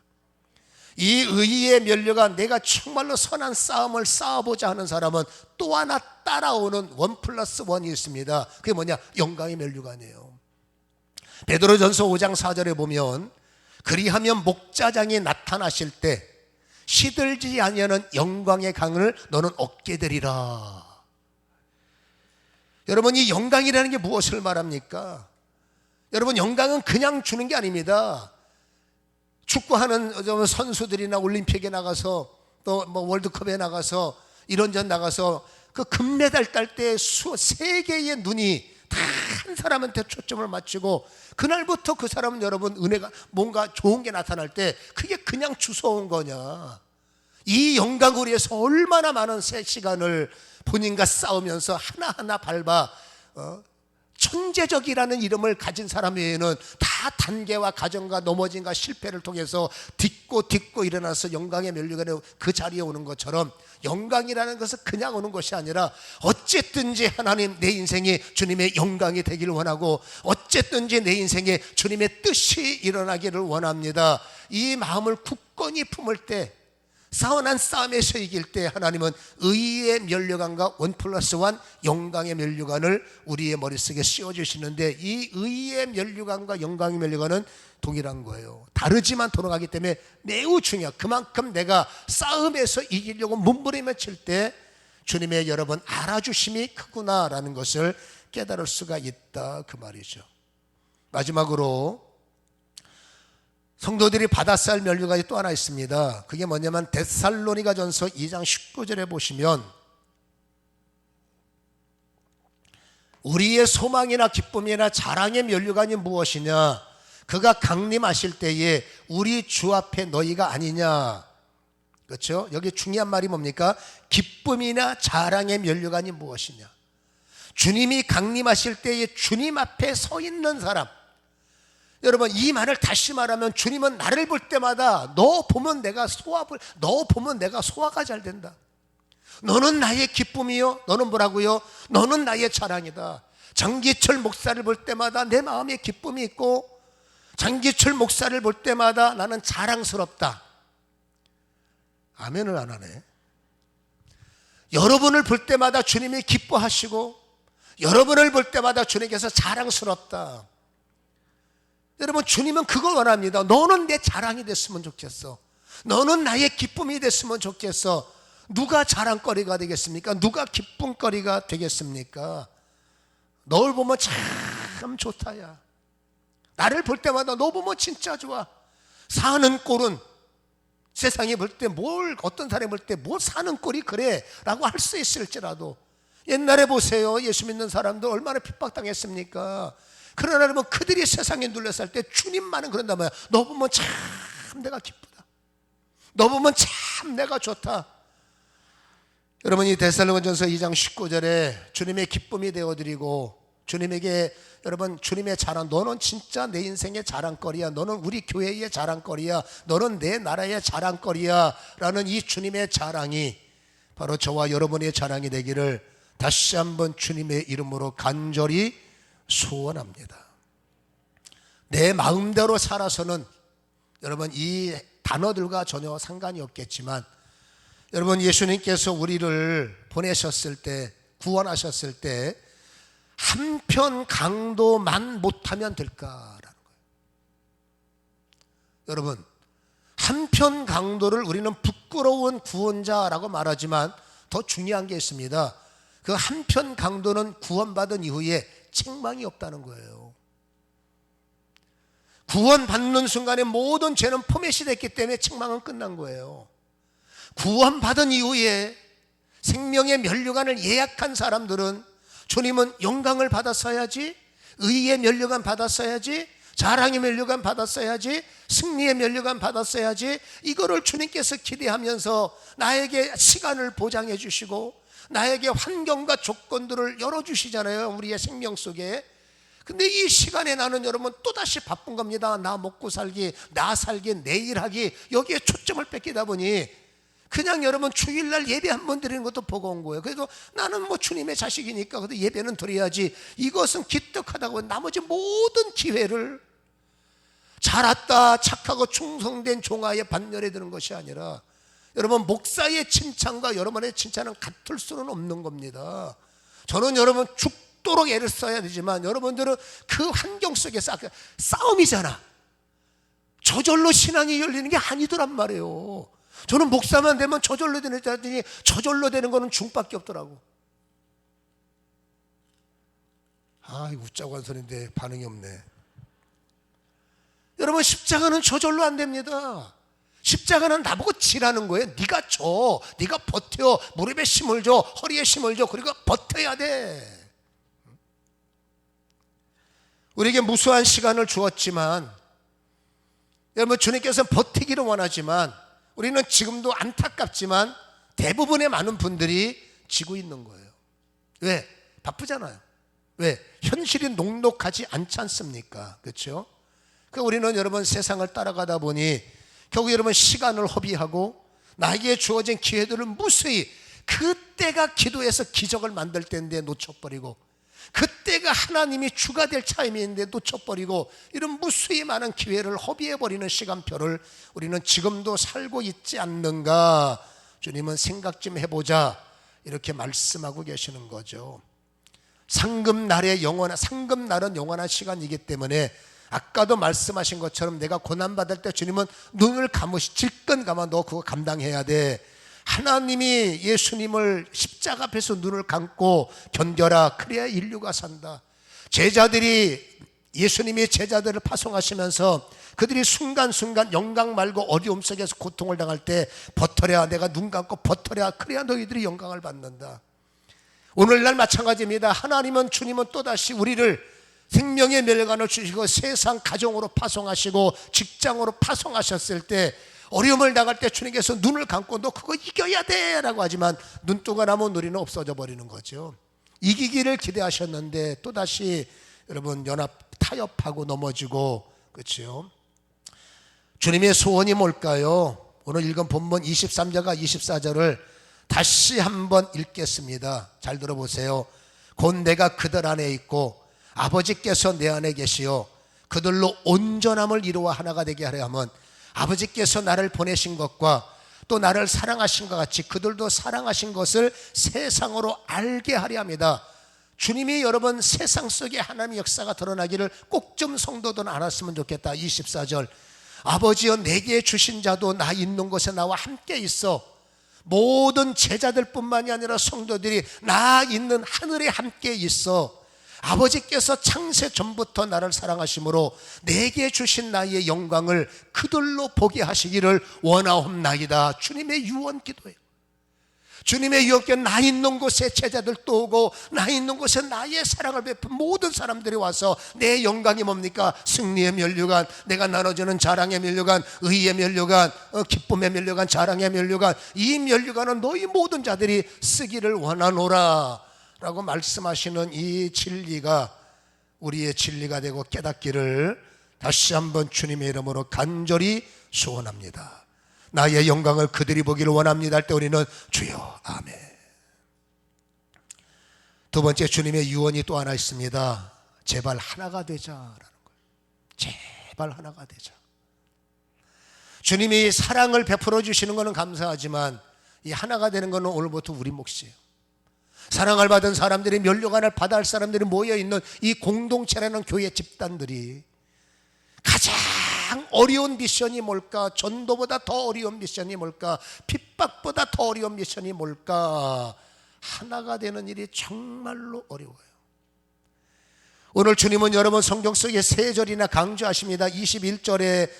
이 의의 면류관, 내가 정말로 선한 싸움을 싸워보자 하는 사람은 또 하나 따라오는 1+1이 있습니다. 그게 뭐냐? 영광의 면류관이에요. 베드로전서 5장 4절에 보면 그리하면 목자장이 나타나실 때 시들지 아니하는 영광의 강을 너는 얻게 되리라. 여러분 이 영광이라는 게 무엇을 말합니까? 여러분 영광은 그냥 주는 게 아닙니다. 축구하는 선수들이나 올림픽에 나가서 또 뭐 월드컵에 나가서 이런저런 나가서 그 금메달 딸 때 세계의 눈이 다 한 사람한테 초점을 맞추고 그날부터 그 사람은 여러분 은혜가 뭔가 좋은 게 나타날 때 그게 그냥 주워온 거냐. 이 영광을 위해서 얼마나 많은 시간을 본인과 싸우면서 하나하나 밟아 천재적이라는 이름을 가진 사람 외에는 다 단계와 과정과 넘어짐과 실패를 통해서 딛고 일어나서 영광의 면류관에 그 자리에 오는 것처럼 영광이라는 것은 그냥 오는 것이 아니라 어쨌든지 하나님 내 인생이 주님의 영광이 되기를 원하고 어쨌든지 내 인생에 주님의 뜻이 일어나기를 원합니다. 이 마음을 굳건히 품을 때 싸운한 싸움에서 이길 때 하나님은 의의 면류관과 1+1 영광의 면류관을 우리의 머릿속에 씌워주시는데 이 의의 면류관과 영광의 면류관은 동일한 거예요. 다르지만 돌아가기 때문에 매우 중요해요. 그만큼 내가 싸움에서 이기려고 몸부림을 칠 때 주님의 여러분 알아주심이 크구나라는 것을 깨달을 수가 있다 그 말이죠. 마지막으로 성도들이 받아야 할 면류관이 또 하나 있습니다. 그게 뭐냐면 데살로니가전서 2장 19절에 보시면 우리의 소망이나 기쁨이나 자랑의 면류관이 무엇이냐? 그가 강림하실 때에 우리 주 앞에 너희가 아니냐. 그렇죠? 여기 중요한 말이 뭡니까? 기쁨이나 자랑의 면류관이 무엇이냐? 주님이 강림하실 때에 주님 앞에 서 있는 사람. 여러분 이 말을 다시 말하면 주님은 나를 볼 때마다 너 보면 내가 소화가 잘 된다. 너는 나의 기쁨이요. 너는 뭐라고요? 너는 나의 자랑이다. 장기철 목사를 볼 때마다 내 마음에 기쁨이 있고 장기철 목사를 볼 때마다 나는 자랑스럽다. 아멘을 안 하네. 여러분을 볼 때마다 주님이 기뻐하시고 여러분을 볼 때마다 주님께서 자랑스럽다. 여러분 주님은 그걸 원합니다. 너는 내 자랑이 됐으면 좋겠어. 너는 나의 기쁨이 됐으면 좋겠어. 누가 자랑거리가 되겠습니까? 누가 기쁨거리가 되겠습니까? 널 보면 참 좋다야. 나를 볼 때마다 너 보면 진짜 좋아. 사는 꼴은 세상이 볼 때 어떤 사람이 볼 때 뭘 사는 꼴이 그래 라고 할 수 있을지라도, 옛날에 보세요. 예수 믿는 사람들 얼마나 핍박당했습니까? 그러나 여러분, 그들이 세상에 눌려살 때 주님만은 그런단 말이야. 너 보면 참 내가 기쁘다. 너 보면 참 내가 좋다. 여러분, 이 데살로니가전서 2장 19절에 주님의 기쁨이 되어드리고, 주님에게 여러분 주님의 자랑, 너는 진짜 내 인생의 자랑거리야, 너는 우리 교회의 자랑거리야, 너는 내 나라의 자랑거리야 라는 이 주님의 자랑이 바로 저와 여러분의 자랑이 되기를 다시 한번 주님의 이름으로 간절히 소원합니다. 내 마음대로 살아서는 여러분 이 단어들과 전혀 상관이 없겠지만, 여러분 예수님께서 우리를 보내셨을 때, 구원하셨을 때 한편 강도만 못하면 될까라는 거예요. 여러분, 한편 강도를 우리는 부끄러운 구원자라고 말하지만 더 중요한 게 있습니다. 그 한편 강도는 구원받은 이후에 책망이 없다는 거예요. 구원받는 순간에 모든 죄는 포맷이 됐기 때문에 책망은 끝난 거예요. 구원받은 이후에 생명의 면류관을 예약한 사람들은 주님은 영광을 받았어야지, 의의 면류관 받았어야지, 자랑의 면류관 받았어야지, 승리의 면류관 받았어야지, 이거를 주님께서 기대하면서 나에게 시간을 보장해 주시고 나에게 환경과 조건들을 열어주시잖아요, 우리의 생명 속에. 근데 이 시간에 나는 여러분 또다시 바쁜 겁니다. 나 먹고 살기, 나 살기, 내일 하기, 여기에 초점을 뺏기다 보니 그냥 여러분 주일날 예배 한 번 드리는 것도 버거운 거예요. 그래도 나는 뭐 주님의 자식이니까 그래도 예배는 드려야지. 이것은 기특하다고 나머지 모든 기회를 잘했다, 착하고 충성된 종아의 반열에 드는 것이 아니라, 여러분 목사의 칭찬과 여러분의 칭찬은 같을 수는 없는 겁니다. 저는 여러분 죽도록 애를 써야 되지만 여러분들은 그 환경 속에서 싸움이잖아. 저절로 신앙이 열리는 게 아니더란 말이에요. 저는 목사만 되면 저절로 되는 줄 알았더니 저절로 되는 거는 중밖에 없더라고. 웃자고 한 소리인데 반응이 없네. 여러분, 십자가는 저절로 안 됩니다. 십자가는 나보고 지라는 거예요. 네가 줘, 네가 버텨, 무릎에 힘을 줘, 허리에 힘을 줘, 그리고 버텨야 돼. 우리에게 무수한 시간을 주었지만, 여러분 주님께서는 버티기를 원하지만 우리는 지금도 안타깝지만 대부분의 많은 분들이 지고 있는 거예요. 왜? 바쁘잖아요. 왜? 현실이 녹록하지 않지 않습니까? 그렇죠? 그러니까 우리는 여러분 세상을 따라가다 보니 결국 여러분 시간을 허비하고 나에게 주어진 기회들을 무수히, 그때가 기도해서 기적을 만들 때인데 놓쳐버리고, 그때가 하나님이 주가 될 차임인데 놓쳐버리고, 이런 무수히 많은 기회를 허비해버리는 시간표를 우리는 지금도 살고 있지 않는가, 주님은 생각 좀 해보자, 이렇게 말씀하고 계시는 거죠. 상급날은 영원한 시간이기 때문에 아까도 말씀하신 것처럼 내가 고난받을 때 주님은 눈을 질끈 감아, 너 그거 감당해야 돼. 하나님이 예수님을 십자가 앞에서 눈을 감고 견뎌라, 그래야 인류가 산다. 제자들이, 예수님이 제자들을 파송하시면서 그들이 순간순간 영광 말고 어려움 속에서 고통을 당할 때 버텨라, 내가 눈 감고 버텨라, 그래야 너희들이 영광을 받는다. 오늘날 마찬가지입니다. 하나님은, 주님은 또다시 우리를 생명의 멸관을 주시고 세상 가정으로 파송하시고 직장으로 파송하셨을 때, 어려움을 당할 때 주님께서 눈을 감고 너 그거 이겨야 돼 라고 하지만 눈동가 나면 우리는 없어져 버리는 거죠. 이기기를 기대하셨는데 또다시 여러분 타협하고 넘어지고, 그렇죠? 주님의 소원이 뭘까요? 오늘 읽은 본문 23절과 24절을 다시 한번 읽겠습니다. 잘 들어보세요. 곧 내가 그들 안에 있고 아버지께서 내 안에 계시어 그들로 온전함을 이루어 하나가 되게 하려 함은, 아버지께서 나를 보내신 것과 또 나를 사랑하신 것 같이 그들도 사랑하신 것을 세상으로 알게 하려 합니다. 주님이 여러분 세상 속에 하나님의 역사가 드러나기를 꼭 좀 성도들은 알았으면 좋겠다. 24절, 아버지여 내게 주신 자도 나 있는 곳에 나와 함께 있어. 모든 제자들뿐만이 아니라 성도들이 나 있는 하늘에 함께 있어. 아버지께서 창세 전부터 나를 사랑하심으로 내게 주신 나의 영광을 그들로 보게 하시기를 원하옵나이다. 주님의 유언 기도예요. 주님의 유언께 나 있는 곳에 제자들도 오고 나 있는 곳에 나의 사랑을 베푼 모든 사람들이 와서 내 영광이 뭡니까? 승리의 면류관, 내가 나눠주는 자랑의 면류관, 의의 면류관, 기쁨의 면류관, 자랑의 면류관, 이 면류관은 너희 모든 자들이 쓰기를 원하노라 라고 말씀하시는 이 진리가 우리의 진리가 되고 깨닫기를 다시 한번 주님의 이름으로 간절히 소원합니다. 나의 영광을 그들이 보기를 원합니다 할 때 우리는 주여 아멘. 두 번째 주님의 유언이 또 하나 있습니다. 제발 하나가 되자라는 거예요. 제발 하나가 되자. 주님이 사랑을 베풀어 주시는 것은 감사하지만 이 하나가 되는 것은 오늘부터 우리 몫이에요. 사랑을 받은 사람들이, 면류관을 받아 할 사람들이 모여있는 이 공동체라는 교회 집단들이 가장 어려운 미션이 뭘까? 전도보다 더 어려운 미션이 뭘까? 핍박보다 더 어려운 미션이 뭘까? 하나가 되는 일이 정말로 어려워요. 오늘 주님은 여러분 성경 속에 세 절이나 강조하십니다. 21절에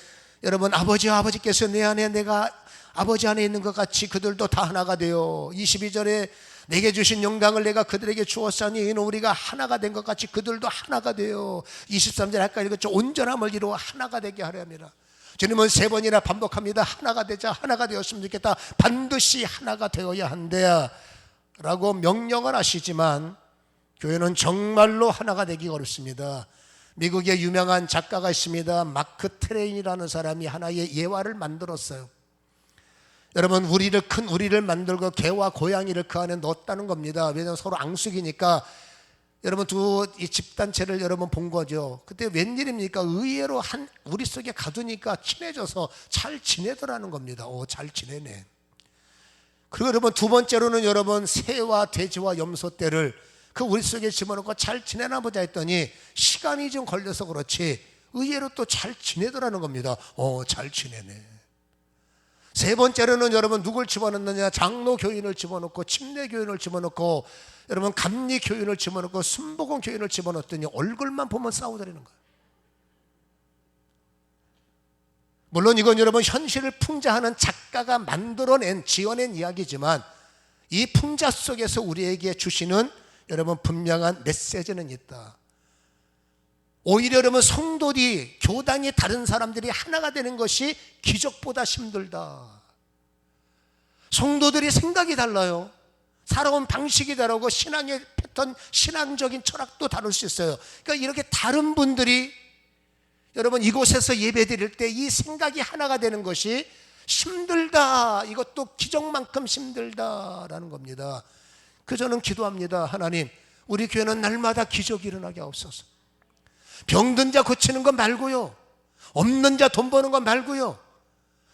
여러분 아버지께서 내 안에 내가 아버지 안에 있는 것 같이 그들도 다 하나가 되어. 22절에 내게 주신 영광을 내가 그들에게 주었사니 이는 우리가 하나가 된 것 같이 그들도 하나가 되어. 23절 아까 읽었죠. 온전함을 이루어 하나가 되게 하려 합니다. 주님은 세 번이나 반복합니다. 하나가 되자, 하나가 되었으면 좋겠다, 반드시 하나가 되어야 한대야 라고 명령을 하시지만 교회는 정말로 하나가 되기 어렵습니다. 미국의 유명한 작가가 있습니다. 마크 트레인이라는 사람이 하나의 예화를 만들었어요. 여러분, 큰 우리를 만들고 개와 고양이를 그 안에 넣었다는 겁니다. 왜냐하면 서로 앙숙이니까. 여러분 이 집단체를 여러분 본 거죠. 그때 웬일입니까? 의외로 우리 속에 가두니까 친해져서 잘 지내더라는 겁니다. 잘 지내네. 그리고 여러분 두 번째로는 여러분 새와 돼지와 염소떼를 그 우리 속에 집어넣고 잘 지내나 보자 했더니 시간이 좀 걸려서 그렇지 의외로 또 잘 지내더라는 겁니다. 잘 지내네. 세 번째로는 여러분 누굴 집어넣느냐? 장로 교인을 집어넣고 침례 교인을 집어넣고 여러분 감리 교인을 집어넣고 순복음 교인을 집어넣었더니 얼굴만 보면 싸우더라는 거예요. 물론 이건 여러분 현실을 풍자하는 작가가 만들어낸 지어낸 이야기지만 이 풍자 속에서 우리에게 주시는 여러분 분명한 메시지는 있다. 오히려 여러분 성도들이 교단이 다른 사람들이 하나가 되는 것이 기적보다 힘들다. 성도들이 생각이 달라요. 살아온 방식이 다르고 신앙의 패턴, 신앙적인 철학도 다를 수 있어요. 그러니까 이렇게 다른 분들이 여러분 이곳에서 예배 드릴 때 이 생각이 하나가 되는 것이 힘들다. 이것도 기적만큼 힘들다라는 겁니다. 저는 기도합니다. 하나님, 우리 교회는 날마다 기적이 일어나게 하옵소서. 병든 자 고치는 것 말고요, 없는 자 돈 버는 것 말고요,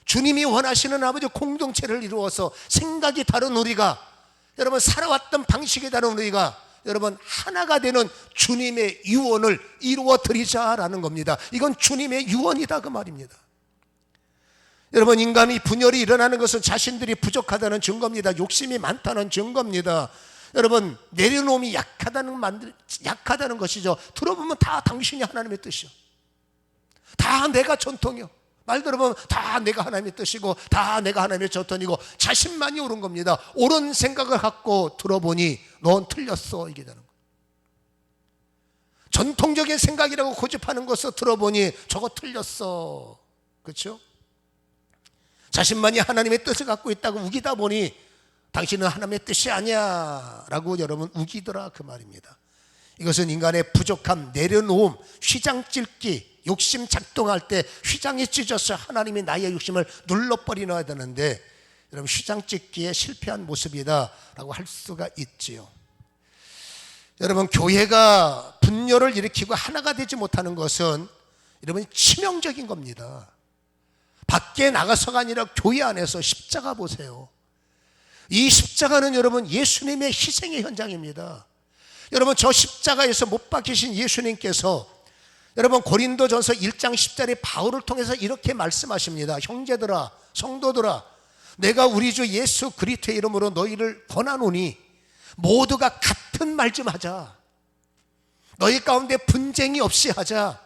주님이 원하시는 아버지 공동체를 이루어서 생각이 다른 우리가, 여러분 살아왔던 방식이 다른 우리가 여러분 하나가 되는 주님의 유언을 이루어 드리자라는 겁니다. 이건 주님의 유언이다 그 말입니다. 여러분 인간이 분열이 일어나는 것은 자신들이 부족하다는 증거입니다. 욕심이 많다는 증거입니다. 여러분 내려놓음이 약하다는 것이죠. 들어보면 다 당신이 하나님의 뜻이요, 다 내가 전통이요, 말 들어보면 다 내가 하나님의 뜻이고 다 내가 하나님의 전통이고 자신만이 옳은 겁니다. 옳은 생각을 갖고 들어보니 넌 틀렸어 이게 되는 거예요. 전통적인 생각이라고 고집하는 것을 들어보니 저거 틀렸어, 그렇죠? 자신만이 하나님의 뜻을 갖고 있다고 우기다 보니 당신은 하나님의 뜻이 아니야 라고 여러분 우기더라 그 말입니다. 이것은 인간의 부족함, 내려놓음, 휘장 찢기, 욕심 작동할 때 휘장이 찢어서 하나님이 나의 욕심을 눌러버리놔야 되는데 여러분 휘장 찢기에 실패한 모습이다 라고 할 수가 있지요. 여러분 교회가 분열을 일으키고 하나가 되지 못하는 것은 여러분 치명적인 겁니다. 밖에 나가서가 아니라 교회 안에서 십자가 보세요. 이 십자가는 여러분 예수님의 희생의 현장입니다. 여러분 저 십자가에서 못 박히신 예수님께서 여러분 고린도전서 1장 10절에 바울을 통해서 이렇게 말씀하십니다. 형제들아 성도들아 내가 우리 주 예수 그리스도의 이름으로 너희를 권하노니 모두가 같은 말 좀 하자. 너희 가운데 분쟁이 없이 하자.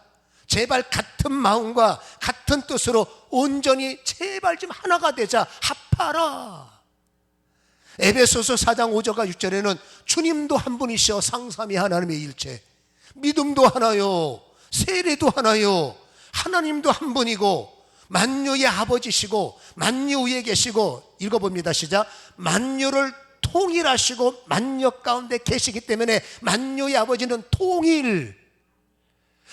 제발 같은 마음과 같은 뜻으로 온전히 제발 좀 하나가 되자. 합하라. 에베소서 4장 5절과 6절에는 주님도 한 분이시여 상삼위 하나님의 일체, 믿음도 하나요, 세례도 하나요, 하나님도 한 분이고 만유의 아버지시고 만유 위에 계시고, 읽어봅니다. 시작. 만유를 통일하시고 만유 가운데 계시기 때문에 만유의 아버지는 통일.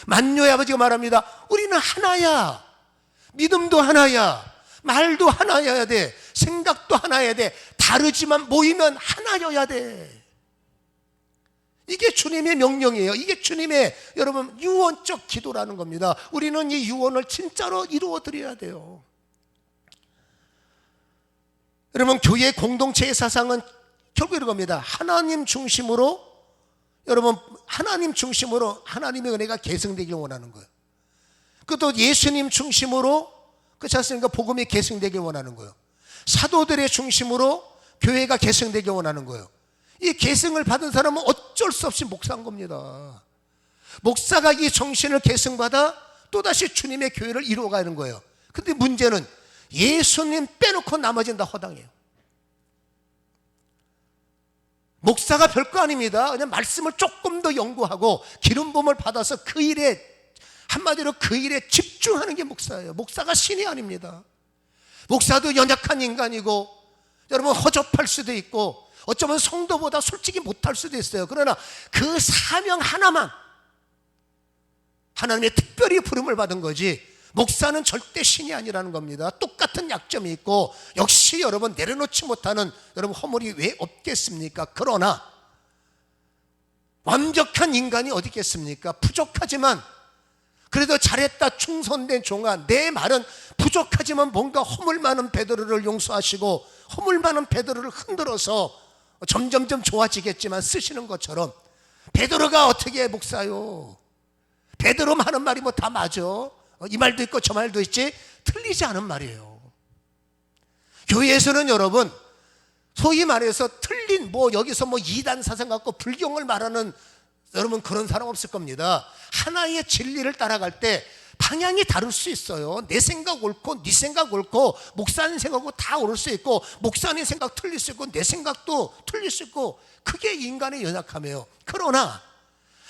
만유의 아버지가 말합니다. 우리는 하나야. 믿음도 하나야. 말도 하나여야 돼. 생각도 하나여야 돼. 다르지만 모이면 하나여야 돼. 이게 주님의 명령이에요. 이게 주님의 여러분 유언적 기도라는 겁니다. 우리는 이 유언을 진짜로 이루어 드려야 돼요. 여러분 교회 공동체의 사상은 결국 이런 겁니다. 하나님 중심으로, 여러분 하나님 중심으로 하나님의 은혜가 계승되길 원하는 거예요. 그것도 예수님 중심으로, 그렇지 않습니까? 복음이 계승되길 원하는 거예요. 사도들의 중심으로 교회가 계승되길 원하는 거예요. 이 계승을 받은 사람은 어쩔 수 없이 목사인 겁니다. 목사가 이 정신을 계승받아 또다시 주님의 교회를 이루어가는 거예요. 근데 문제는 예수님 빼놓고 나머지는 다 허당이에요. 목사가 별거 아닙니다. 그냥 말씀을 조금 더 연구하고 기름 부음을 받아서 그 일에, 한마디로 그 일에 집중하는 게 목사예요. 목사가 신이 아닙니다. 목사도 연약한 인간이고 여러분 허접할 수도 있고 어쩌면 성도보다 솔직히 못할 수도 있어요. 그러나 그 사명 하나만 하나님의 특별히 부름을 받은 거지, 목사는 절대 신이 아니라는 겁니다. 똑같은 약점이 있고 역시 여러분 내려놓지 못하는 여러분 허물이 왜 없겠습니까? 그러나 완벽한 인간이 어디 있겠습니까? 부족하지만 그래도 잘했다 충성된 종아, 내 말은 부족하지만 뭔가 허물 많은 베드로를 용서하시고 허물 많은 베드로를 흔들어서 점점점 좋아지겠지만 쓰시는 것처럼, 베드로가 어떻게 목사요? 베드로 하는 말이 뭐 다 맞아. 이 말도 있고 저 말도 있지 틀리지 않은 말이에요. 교회에서는 여러분 소위 말해서 틀린 여기서 이단 사상 갖고 불경을 말하는 여러분 그런 사람 없을 겁니다. 하나의 진리를 따라갈 때 방향이 다를 수 있어요. 내 생각 옳고 네 생각 옳고 목사님 생각하고 다 옳을 수 있고 목사님 생각 틀릴 수 있고 내 생각도 틀릴 수 있고, 그게 인간의 연약함이에요. 그러나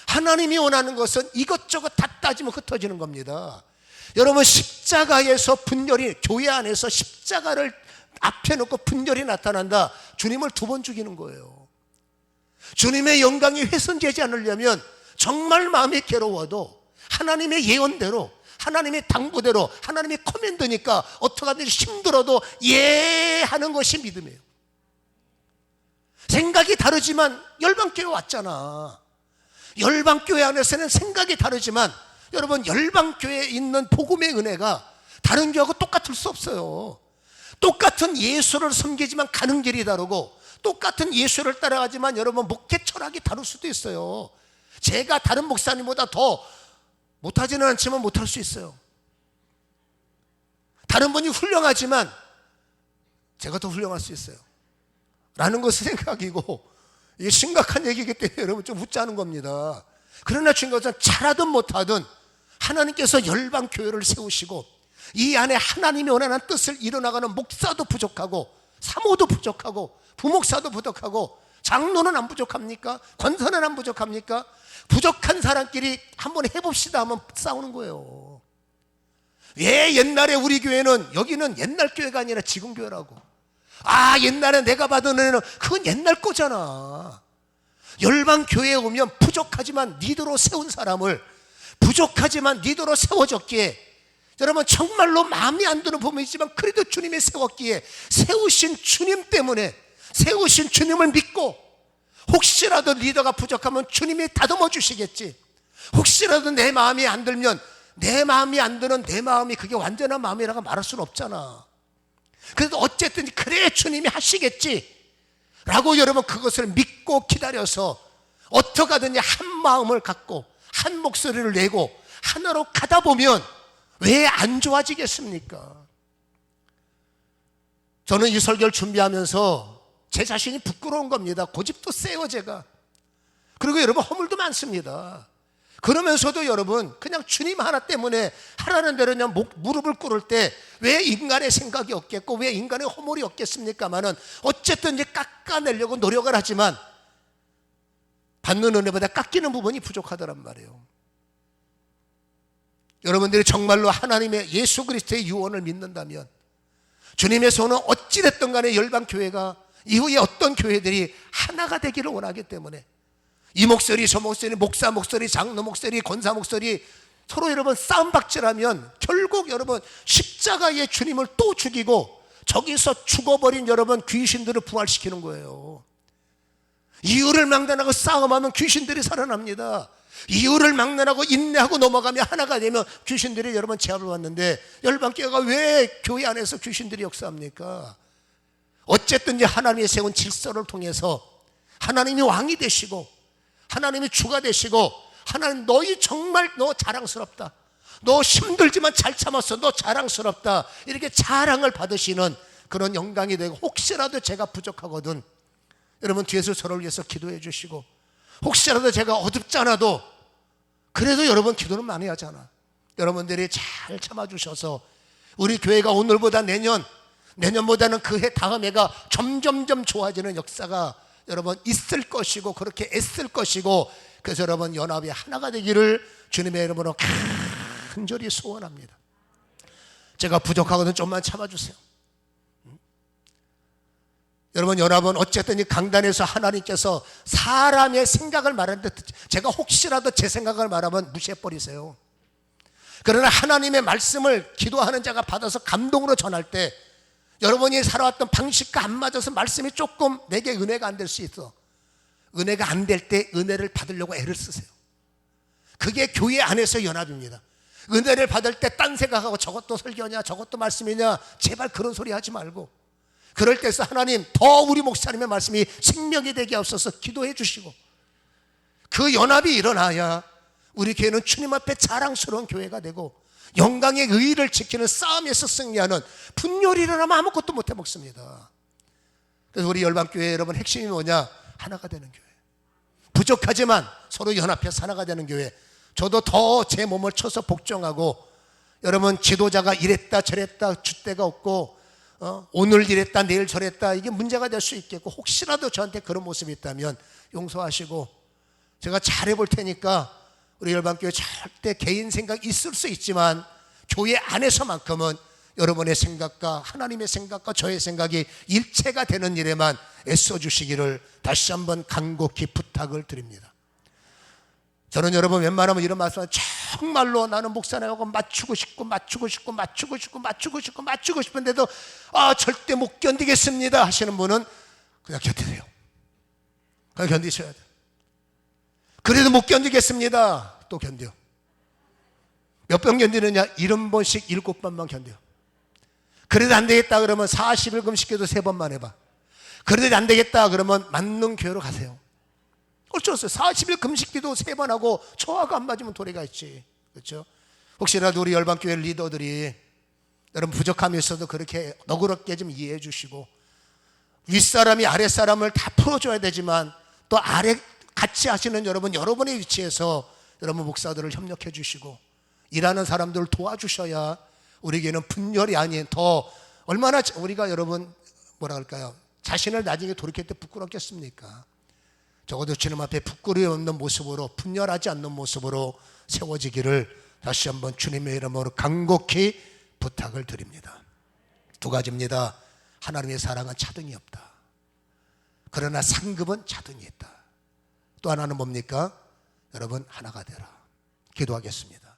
하나님이 원하는 것은 이것저것 다 따지면 흩어지는 겁니다. 여러분 십자가에서 분열이, 교회 안에서 십자가를 앞에 놓고 분열이 나타난다. 주님을 2번 죽이는 거예요. 주님의 영광이 훼손되지 않으려면 정말 마음이 괴로워도 하나님의 예언대로, 하나님의 당부대로, 하나님의 코맨드니까 어떻게 하든지 힘들어도 예 하는 것이 믿음이에요. 생각이 다르지만 열방교회 왔잖아. 열방교회 안에서는 생각이 다르지만 여러분 열방교회에 있는 복음의 은혜가 다른 교회하고 똑같을 수 없어요. 똑같은 예수를 섬기지만 가는 길이 다르고 똑같은 예수를 따라가지만 여러분 목회 철학이 다를 수도 있어요. 제가 다른 목사님보다 더 못하지는 않지만 못할 수 있어요. 다른 분이 훌륭하지만 제가 더 훌륭할 수 있어요 라는 것을 생각이고, 이게 심각한 얘기이기 때문에 여러분 좀 웃자는 겁니다. 그러나 중요한 것은 잘하든 못하든 하나님께서 열방교회를 세우시고 이 안에 하나님이 원하는 뜻을 이뤄나가는 목사도 부족하고 사모도 부족하고 부목사도 부족하고 장로는 안 부족합니까? 권사는 안 부족합니까? 부족한 사람끼리 한번 해봅시다 하면 싸우는 거예요. 왜 옛날에 우리 교회는, 여기는 옛날 교회가 아니라 지금 교회라고. 아 옛날에 내가 받은 은혜는 그건 옛날 거잖아. 열방교회에 오면 부족하지만 니드로 세운 사람을, 부족하지만 니드로 세워졌기에 여러분 정말로 마음에 안 드는 부분이지만 그래도 주님이 세웠기에 세우신 주님 때문에, 세우신 주님을 믿고 혹시라도 리더가 부족하면 주님이 다듬어 주시겠지. 혹시라도 내 마음이 안 들면 내 마음이 안 드는 내 마음이 그게 완전한 마음이라고 말할 수는 없잖아. 그래도 어쨌든 그래 주님이 하시겠지 라고 여러분 그것을 믿고 기다려서 어떻게 하든지 한 마음을 갖고 한 목소리를 내고 하나로 가다 보면 왜 안 좋아지겠습니까? 저는 이 설교를 준비하면서 제 자신이 부끄러운 겁니다. 고집도 세요, 제가. 그리고 여러분, 허물도 많습니다. 그러면서도 여러분, 그냥 주님 하나 때문에 하라는 대로 그냥 무릎을 꿇을 때 왜 인간의 생각이 없겠고 왜 인간의 허물이 없겠습니까마는 어쨌든 이제 깎아내려고 노력을 하지만 받는 은혜보다 깎이는 부분이 부족하더란 말이에요. 여러분들이 정말로 하나님의 예수 그리스도의 유언을 믿는다면 주님의 손은 어찌됐든 간에 열방교회가 이후에 어떤 교회들이 하나가 되기를 원하기 때문에 이 목소리 저 목소리, 목사 목소리, 장로 목소리, 권사 목소리 서로 여러분 싸움박질하면 결국 여러분 십자가의 주님을 또 죽이고 저기서 죽어버린 여러분 귀신들을 부활시키는 거예요. 이유를 막론하고 싸움하면 귀신들이 살아납니다. 이유를 막론하고 인내하고 넘어가면 하나가 되면 귀신들이 여러분 제압을 받는데 열방교회가 왜 교회 안에서 귀신들이 역사합니까? 어쨌든 이제 하나님이 세운 질서를 통해서 하나님이 왕이 되시고 하나님이 주가 되시고 하나님 너희 정말 너 자랑스럽다, 너 힘들지만 잘 참았어, 너 자랑스럽다, 이렇게 자랑을 받으시는 그런 영광이 되고 혹시라도 제가 부족하거든 여러분 뒤에서 저를 위해서 기도해 주시고 혹시라도 제가 어둡잖아도 그래도 여러분 기도는 많이 하잖아. 여러분들이 잘 참아주셔서 우리 교회가 오늘보다 내년보다는 그 해 다음 해가 점점점 좋아지는 역사가 여러분 있을 것이고 그렇게 애쓸 것이고 그래서 여러분 연합이 하나가 되기를 주님의 이름으로 간절히 소원합니다. 제가 부족하거든 좀만 참아주세요. 여러분 연합은 어쨌든 이 강단에서 하나님께서 사람의 생각을 말하는데 제가 혹시라도 제 생각을 말하면 무시해버리세요. 그러나 하나님의 말씀을 기도하는 자가 받아서 감동으로 전할 때 여러분이 살아왔던 방식과 안 맞아서 말씀이 조금 내게 은혜가 안 될 수 있어. 은혜가 안 될 때 은혜를 받으려고 애를 쓰세요. 그게 교회 안에서 연합입니다. 은혜를 받을 때 딴 생각하고 저것도 설교냐 저것도 말씀이냐 제발 그런 소리 하지 말고 그럴 때서 하나님 더 우리 목사님의 말씀이 생명이 되게 하옵소서 기도해 주시고 그 연합이 일어나야 우리 교회는 주님 앞에 자랑스러운 교회가 되고 영광의 의의를 지키는 싸움에서 승리하는 분열이 일어나면 아무것도 못해 먹습니다. 그래서 우리 열방교회 여러분 핵심이 뭐냐? 하나가 되는 교회. 부족하지만 서로 연합해서 하나가 되는 교회. 저도 더 제 몸을 쳐서 복종하고 여러분 지도자가 이랬다 저랬다 줏대가 없고 오늘 이랬다 내일 저랬다 이게 문제가 될 수 있겠고 혹시라도 저한테 그런 모습이 있다면 용서하시고 제가 잘해볼 테니까 우리 열방교회 절대 개인 생각 있을 수 있지만 교회 안에서만큼은 여러분의 생각과 하나님의 생각과 저의 생각이 일체가 되는 일에만 애써주시기를 다시 한번 간곡히 부탁을 드립니다. 저는 여러분 웬만하면 이런 말씀을 정말로 나는 목사님하고 맞추고 싶은데도 절대 못 견디겠습니다 하시는 분은 그냥 견디세요. 그냥 견디셔야 돼요. 그래도 못 견디겠습니다. 또 견뎌. 몇 번 견디느냐? 70번씩 7번만 견뎌. 그래도 안 되겠다 그러면 40일 금식기도 3번만 해봐. 그래도 안 되겠다 그러면 맞는 교회로 가세요. 어쩔 수 없어요. 40일 금식기도 3번 하고 저하고 안 맞으면 도리가 있지. 그렇죠? 혹시라도 우리 열방교회 리더들이 여러분 부족함이 있어도 그렇게 너그럽게 좀 이해해 주시고 윗사람이 아랫사람을 다 풀어줘야 되지만 또 아래 같이 하시는 여러분의 위치에서 여러분 목사들을 협력해 주시고 일하는 사람들을 도와주셔야 우리에게는 분열이 아닌 더 얼마나 우리가 여러분 뭐라 할까요? 자신을 나중에 돌이킬 때 부끄럽겠습니까? 적어도 주님 앞에 부끄러움이 없는 모습으로 분열하지 않는 모습으로 세워지기를 다시 한번 주님의 이름으로 간곡히 부탁을 드립니다. 2가지입니다. 하나님의 사랑은 차등이 없다. 그러나 상급은 차등이 있다. 또 하나는 뭡니까? 여러분 하나가 되라. 기도하겠습니다.